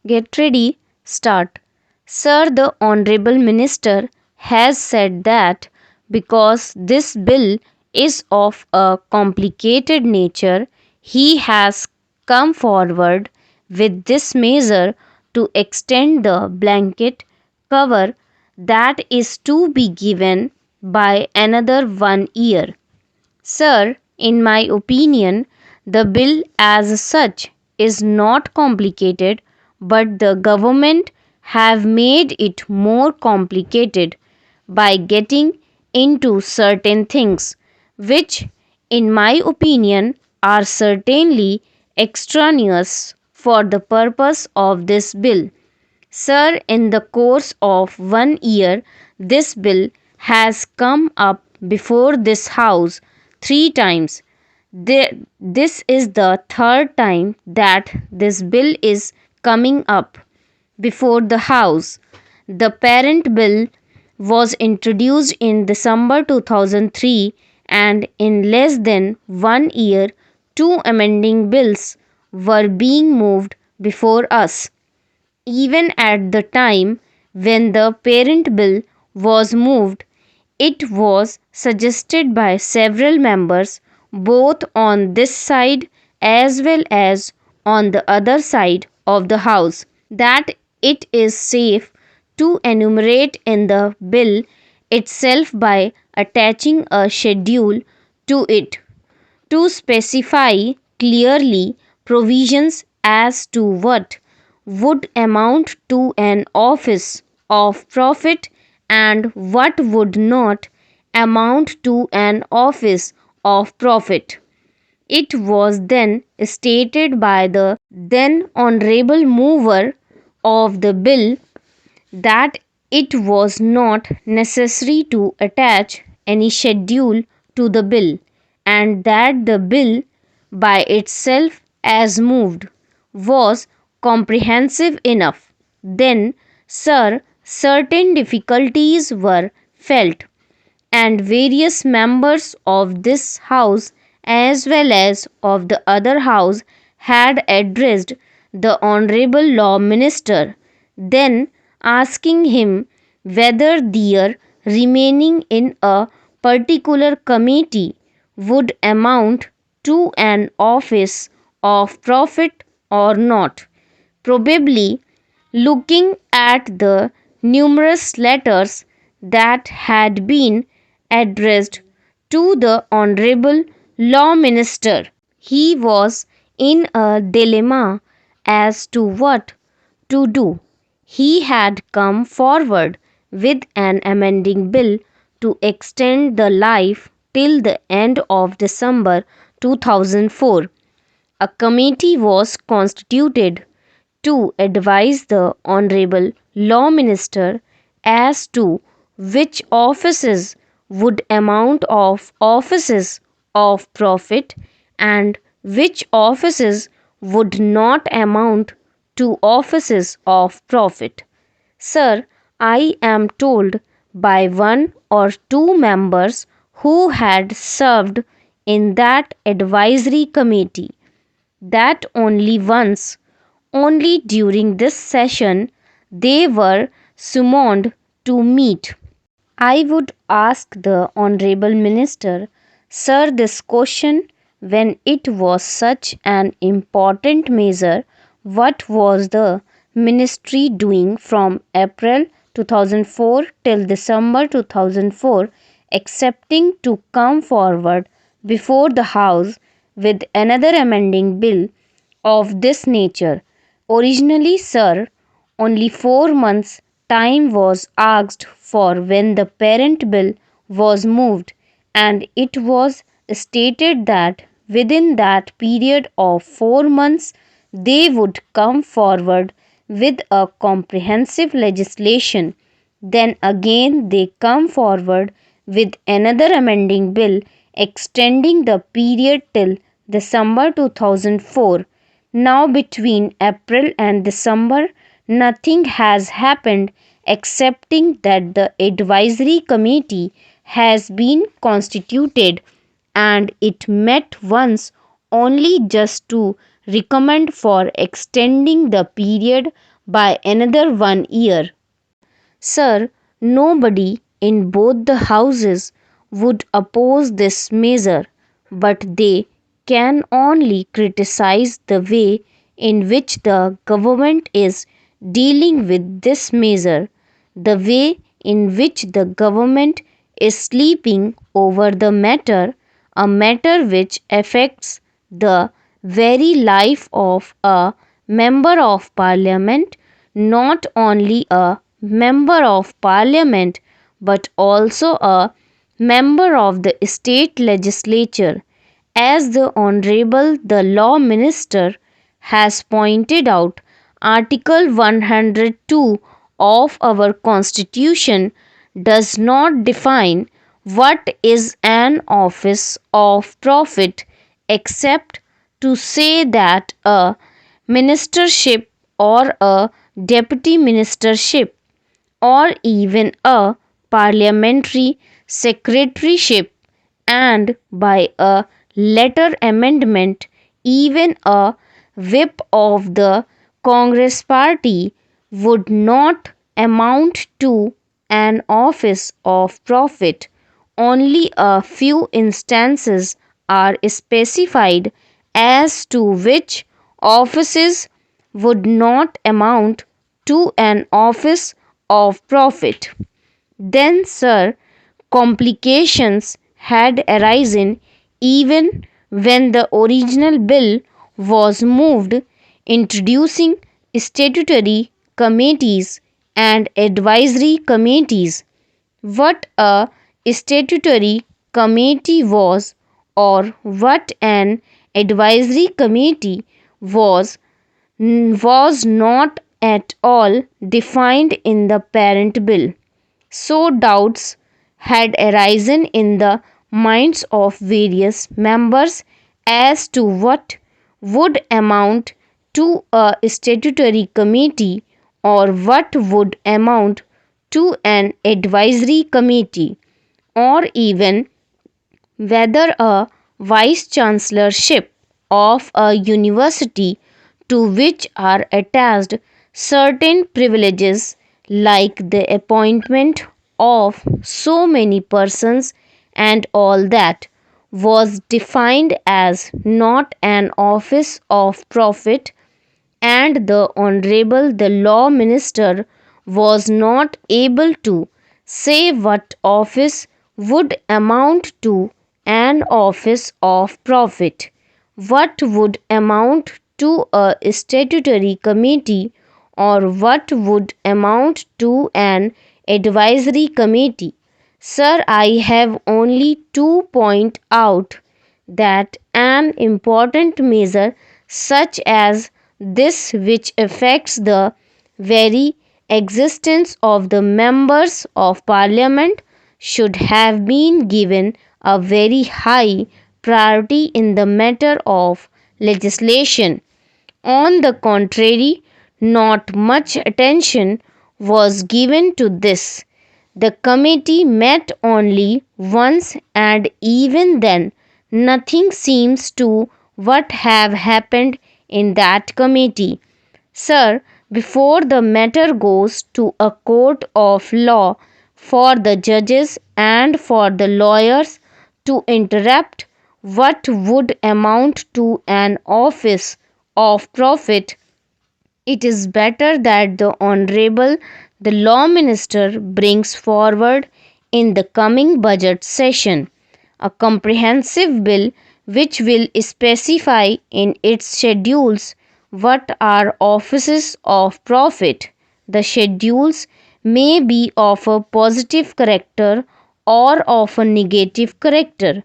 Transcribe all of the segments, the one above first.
Get ready, start. Sir, the Honorable Minister has said that because this bill is of a complicated nature, he has come forward with this measure to extend the blanket cover that is to be given by another 1 year. Sir, in my opinion, the bill as such is not complicated, but the government have made it more complicated by getting into certain things, which, in my opinion, are certainly extraneous for the purpose of this bill. Sir, in the course of 1 year, this bill has come up before this House 3 times. This is the third time that this bill is coming up before the House. The parent bill was introduced in December 2003, and in less than 1 year, two amending bills were being moved before us. Even at the time when the parent bill was moved, it was suggested by several members, both on this side as well as on the other side of the House, that it is safe to enumerate in the bill itself by attaching a schedule to it to specify clearly provisions as to what would amount to an office of profit and what would not amount to an office of profit. It was then stated by the then honorable mover of the bill that it was not necessary to attach any schedule to the bill, and that the bill by itself as moved was comprehensive enough. Then, sir, certain difficulties were felt, and various members of this House as well as of the other House had addressed the Honorable Law Minister, then asking him whether their remaining in a particular committee would amount to an office of profit or not. Probably looking at the numerous letters that had been addressed to the Honorable Law Minister, he was in a dilemma as to what to do. He had come forward with an amending bill to extend the life till the end of December 2004. A committee was constituted to advise the Honorable Law Minister as to which offices would amount of offices of profit and which offices would not amount to offices of profit. Sir, I am told by one or two members who had served in that advisory committee that only once, only during this session, they were summoned to meet. I would ask the Honorable Minister, Sir, this question, when it was such an important measure, what was the Ministry doing from April 2004 till December 2004, excepting to come forward before the House with another amending bill of this nature? Originally, sir, only 4 months' time was asked for when the parent bill was moved, and it was stated that within that period of 4 months they would come forward with a comprehensive legislation. Then again they come forward with another amending bill extending the period till December 2004. Now, between April and December, nothing has happened excepting that the advisory committee has been constituted and it met once only just to recommend for extending the period by another 1 year. Sir, nobody in both the houses would oppose this measure, but they can only criticize the way in which the government is dealing with this measure, the way in which the government is sleeping over the matter, a matter which affects the very life of a member of parliament, not only a member of parliament but also a member of the state legislature. As the Honorable the Law Minister has pointed out, Article 102 of our Constitution does not define what is an office of profit except to say that a ministership or a deputy ministership or even a parliamentary secretaryship, and by a later amendment even a whip of the Congress party would not amount to an office of profit. Only a few instances are specified as to which offices would not amount to an office of profit. Then, sir, complications had arisen even when the original bill was moved, introducing statutory committees and advisory committees. What a statutory committee was, or what an advisory committee was, was not at all defined in the parent bill. So doubts had arisen in the minds of various members as to what would amount to a statutory committee or what would amount to an advisory committee, or even whether a vice chancellorship of a university to which are attached certain privileges like the appointment of so many persons and all that was defined as not an office of profit, and the Honorable the Law Minister was not able to say what office would amount to an office of profit, what would amount to a statutory committee, or what would amount to an advisory committee. Sir, I have only to point out that an important measure such as this, which affects the very existence of the members of parliament, should have been given a very high priority in the matter of legislation. On the contrary, not much attention was given to this. The committee met only once, and even then nothing seems to what have happened in that committee. Sir, before the matter goes to a court of law for the judges and for the lawyers to interrupt what would amount to an office of profit, it is better that the Honorable the Law Minister brings forward in the coming budget session a comprehensive bill which will specify in its schedules what are offices of profit. The schedules may be of a positive character or of a negative character.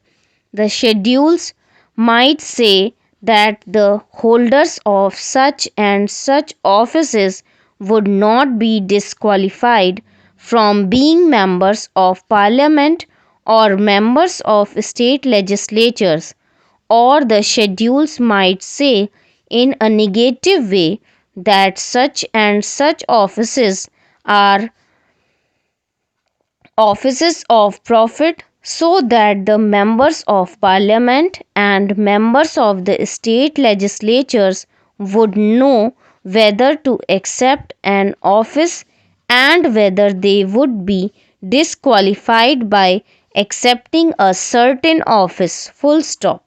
The schedules might say that the holders of such and such offices would not be disqualified from being members of parliament or members of state legislatures, or the schedules might say in a negative way that such and such offices are offices of profit, so that the members of parliament and members of the state legislatures would know whether to accept an office and whether they would be disqualified by accepting a certain office. Full stop.